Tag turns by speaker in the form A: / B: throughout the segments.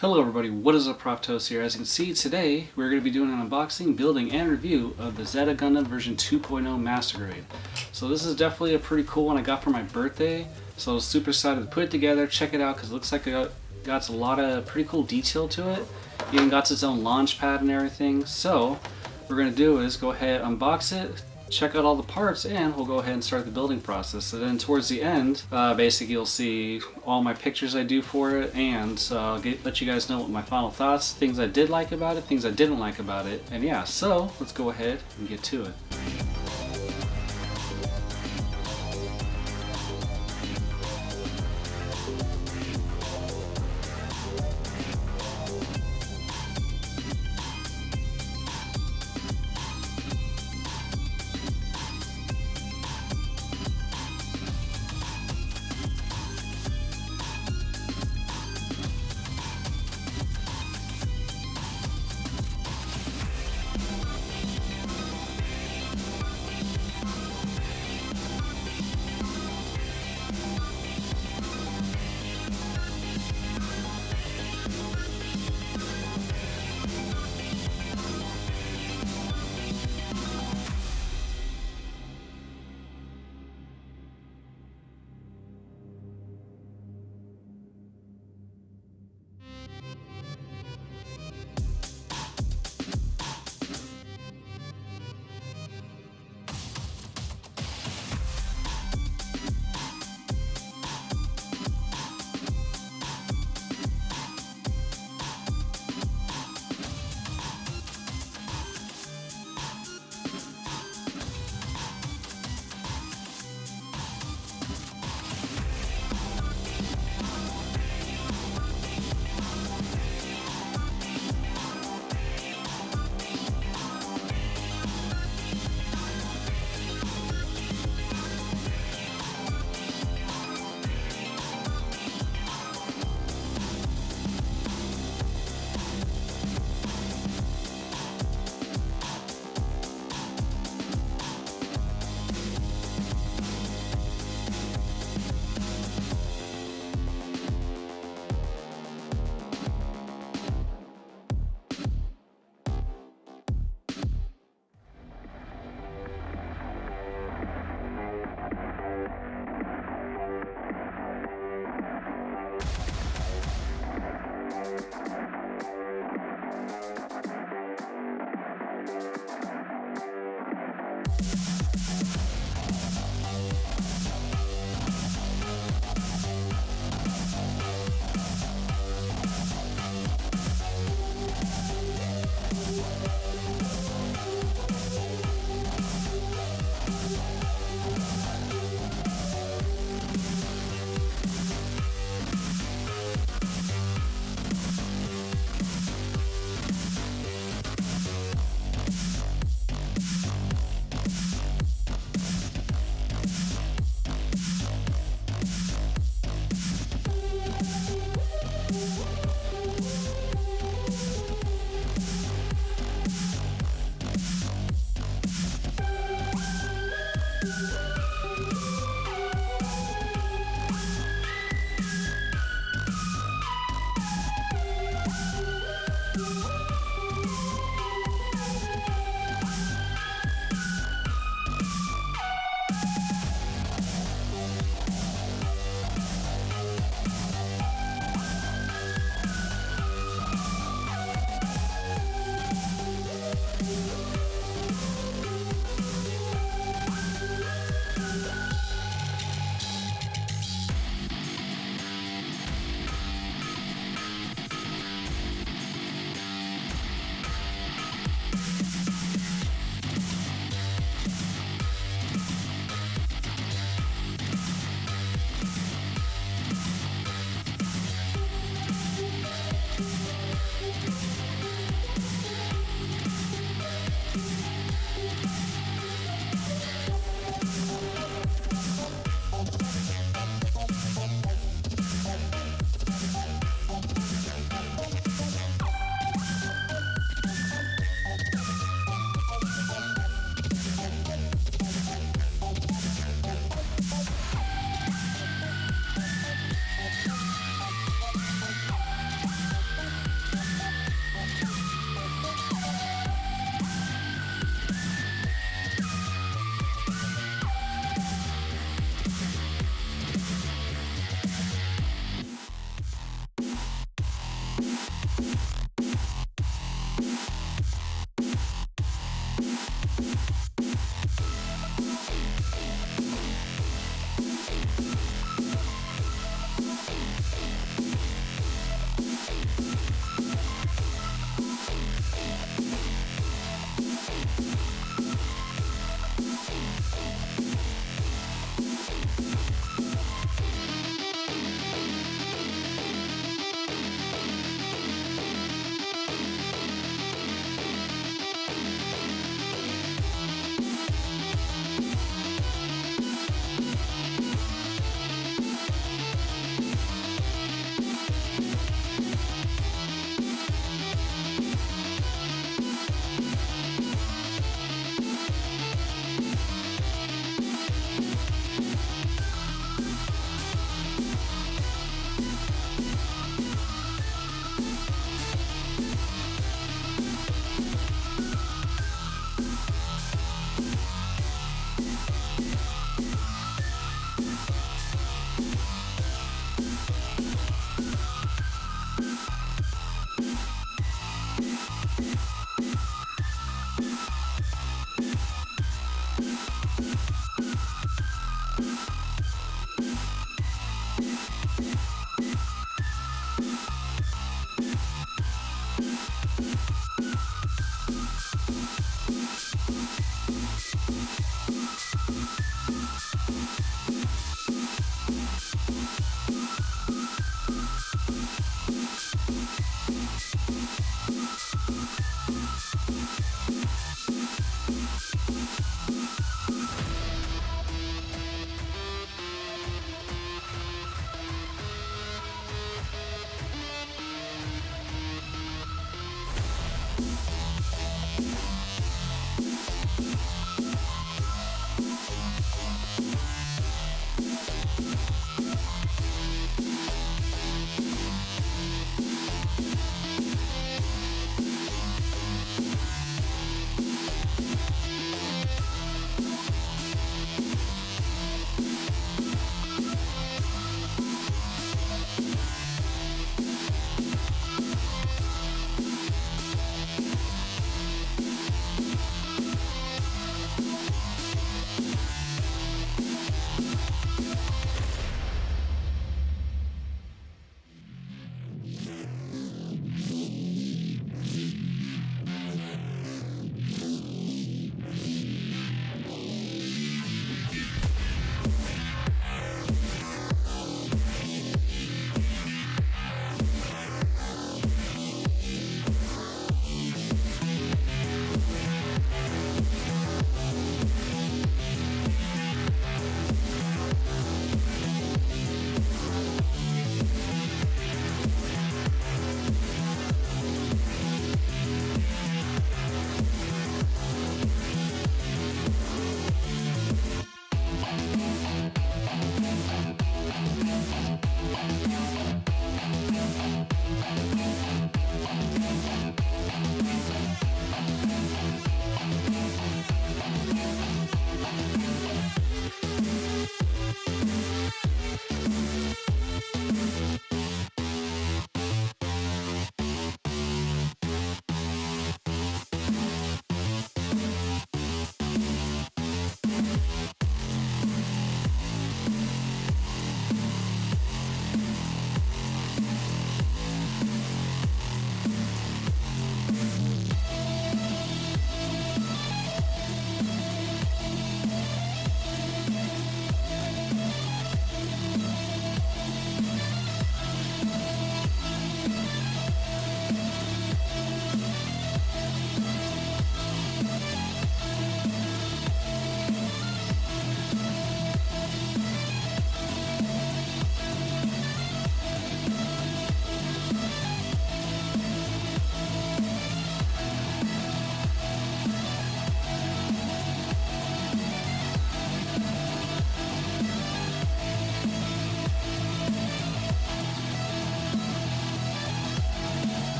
A: Hello everybody, what is up, Prof here? As you can see, today we're going to be doing an unboxing, building, and review of the Zeta Gundam version 2.0 Master Grade. So this is definitely a pretty cool one I got for my birthday, so I was super excited to put it together, check it out, because it looks like it got a lot of pretty cool detail to it. Even got its own launch pad and everything. So what we're going to do is go ahead, unbox it, check out all the parts, and we'll go ahead and start the building process. So then towards the end, basically you'll see all my pictures I do for it, and I'll let you guys know what my final thoughts, things I did like about it, things I didn't like about it, and yeah, so let's go ahead and get to it.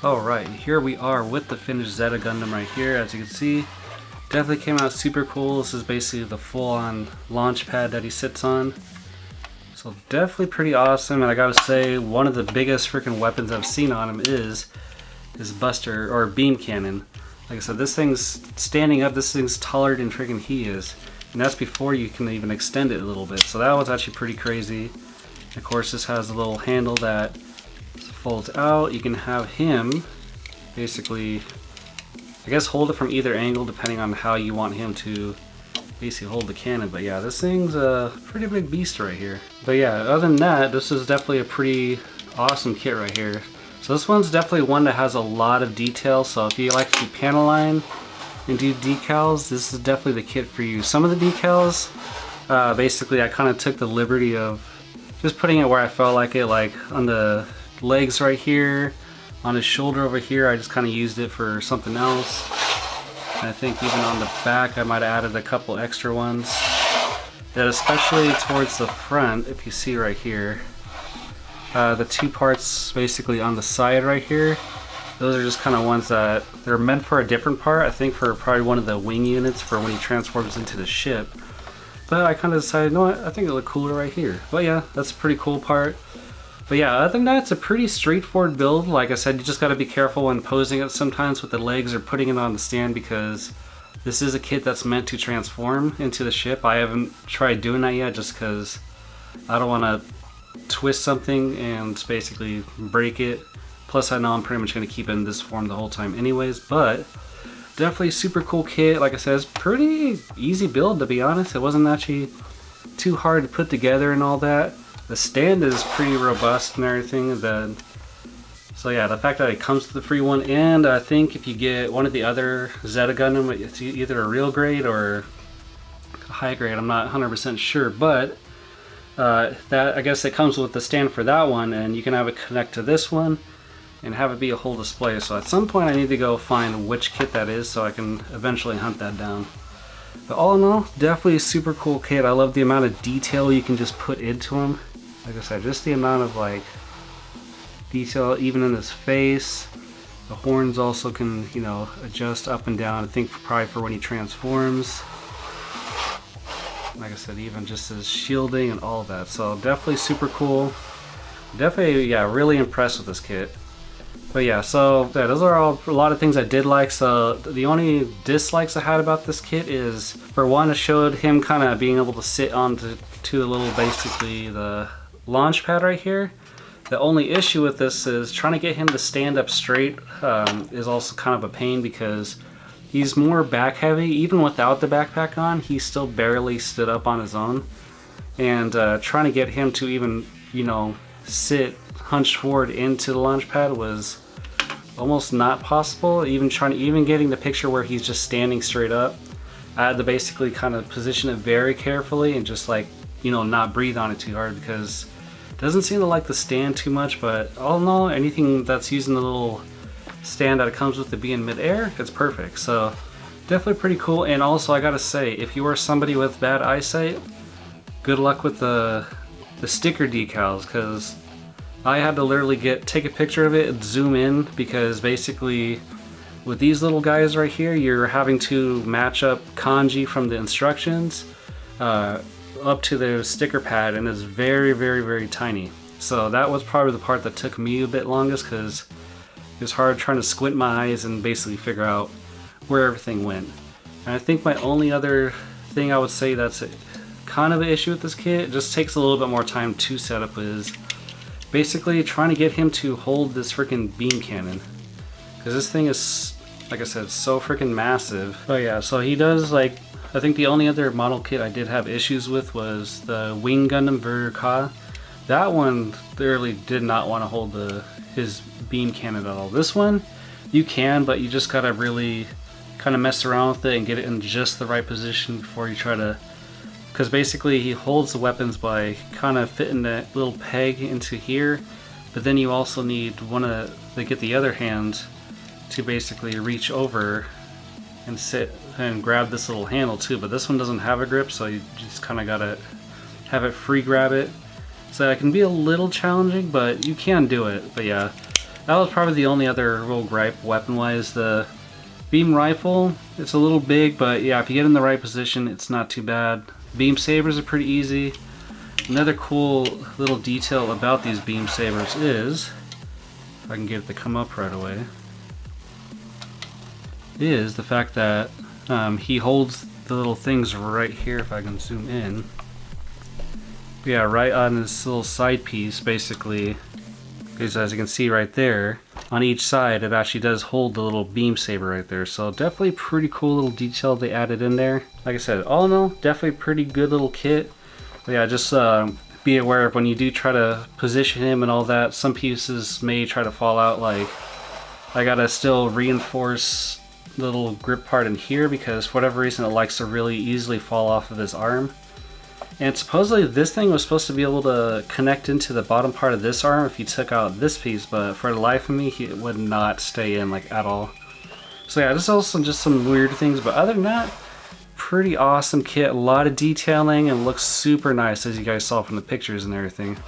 A: Alright, here we are with the finished Zeta Gundam right here. As you can see, definitely came out super cool. This is basically the full-on launch pad that he sits on. So definitely pretty awesome, and I gotta say, one of the biggest freaking weapons I've seen on him is his buster, or beam cannon. Like I said, this thing's standing up, this thing's taller than freaking he is. And that's before you can even extend it a little bit. So that was actually pretty crazy. Of course, this has a little handle that folds out. You can have him basically, I guess, hold it from either angle depending on how you want him to basically hold the cannon. But yeah, this thing's a pretty big beast right here. But yeah, other than that, this is definitely a pretty awesome kit right here. So this one's definitely one that has a lot of detail. So if you like to panel line and do decals, this is definitely the kit for you. Some of the decals, basically I kind of took the liberty of just putting it where I felt like it, like on the legs right here, on his shoulder over here, I just kind of used it for something else. And I think even on the back I might have added a couple extra ones. That especially towards the front, if you see right here, the two parts basically on the side right here, those are just kind of ones that they're meant for a different part. I think for probably one of the wing units for when he transforms into the ship. But I kind of decided, you know what, I think it'll look cooler right here. But yeah, that's a pretty cool part. But yeah, other than that, it's a pretty straightforward build. Like I said, you just got to be careful when posing it sometimes with the legs or putting it on the stand, because this is a kit that's meant to transform into the ship. I haven't tried doing that yet just because I don't want to twist something and basically break it. Plus I know I'm pretty much going to keep it in this form the whole time anyways, but definitely super cool kit. Like I said, it's pretty easy build, to be honest. It wasn't actually too hard to put together and all that. The stand is pretty robust and everything. So yeah, the fact that it comes with the free one, and I think if you get one of the other Zeta Gundam, it's either a real grade or a high grade, I'm not 100% sure, but that, I guess it comes with the stand for that one, and you can have it connect to this one and have it be a whole display. So at some point I need to go find which kit that is so I can eventually hunt that down. But all in all, definitely a super cool kit. I love the amount of detail you can just put into him. Like I said, just the amount of like detail even in his face. The horns also can, you know, adjust up and down. I think probably for when he transforms. Like I said, even just his shielding and all of that. So definitely super cool. Definitely, yeah, really impressed with this kit. But yeah, so yeah, those are all a lot of things I did like. So the only dislikes I had about this kit is, for one, it showed him kind of being able to sit onto the little, basically the launch pad right here. The only issue with this is trying to get him to stand up straight is also kind of a pain, because he's more back heavy. Even without the backpack on, he still barely stood up on his own. And trying to get him to even, you know, sit hunched forward into the launch pad was almost not possible. Even getting the picture where he's just standing straight up, I had to basically kind of position it very carefully and just, like, you know, not breathe on it too hard, because it doesn't seem to like the stand too much. But all in all, anything that's using the little stand that it comes with to be in midair, it's perfect. So definitely pretty cool. And also, I gotta say, if you are somebody with bad eyesight, good luck with the sticker decals, because I had to literally take a picture of it and zoom in, because basically with these little guys right here, you're having to match up kanji from the instructions up to the sticker pad, and it's very, very, very tiny. So that was probably the part that took me a bit longest, because it was hard trying to squint my eyes and basically figure out where everything went. And I think my only other thing I would say that's kind of an issue with this kit, it just takes a little bit more time to set up, is basically trying to get him to hold this freaking beam cannon, because this thing is, like I said, so freaking massive. But yeah, so he does, like, I think the only other model kit I did have issues with was the Wing Gundam Ka. That one literally did not want to hold his beam cannon at all. This one you can, but you just gotta really kind of mess around with it and get it in just the right position before you try to, because basically he holds the weapons by kind of fitting that little peg into here, but then you also need to get the other hand to basically reach over and sit and grab this little handle too. But this one doesn't have a grip, so you just kind of gotta have it free grab it. So it can be a little challenging, but you can do it. But yeah, that was probably the only other real gripe weapon wise. The beam rifle, it's a little big, but yeah, if you get in the right position, it's not too bad. Beam sabers are pretty easy. Another cool little detail about these beam sabers is, if I can get it to come up right away, is the fact that he holds the little things right here, if I can zoom in. Yeah, right on this little side piece, basically, is, as you can see right there, on each side, it actually does hold the little beam saber right there. So definitely pretty cool little detail they added in there. Like I said, all in all, definitely pretty good little kit. But yeah, just be aware of when you do try to position him and all that, some pieces may try to fall out. Like, I gotta still reinforce the little grip part in here because for whatever reason it likes to really easily fall off of his arm. And supposedly this thing was supposed to be able to connect into the bottom part of this arm if you took out this piece, but for the life of me, it would not stay in, like, at all. So yeah, this is also just some weird things, but other than that, pretty awesome kit. A lot of detailing and looks super nice, as you guys saw from the pictures and everything.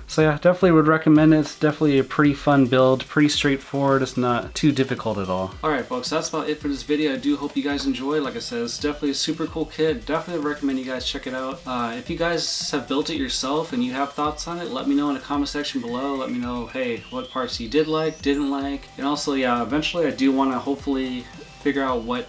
A: So yeah, definitely would recommend it. It's definitely a pretty fun build, pretty straightforward. It's not too difficult at all. Alright folks, that's about it for this video. I do hope you guys enjoy. Like I said, it's definitely a super cool kit. Definitely recommend you guys check it out. If you guys have built it yourself and you have thoughts on it, let me know in the comment section below. Let me know, hey, what parts you did like, didn't like. And also, yeah, eventually I do want to hopefully figure out what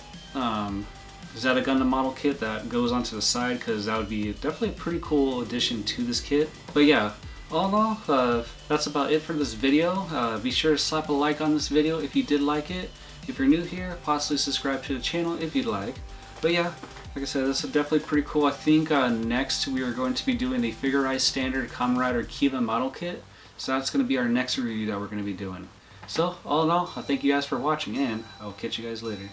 A: Zeta Gundam model kit that goes onto the side, because that would be definitely a pretty cool addition to this kit. But yeah, all in all, that's about it for this video. Be sure to slap a like on this video if you did like it. If you're new here, possibly subscribe to the channel if you'd like. But yeah, like I said, this is definitely pretty cool. I think next we are going to be doing the Figurized Standard Kamen Rider Kiva model kit. So that's going to be our next review that we're going to be doing. So all in all, I thank you guys for watching, and I'll catch you guys later.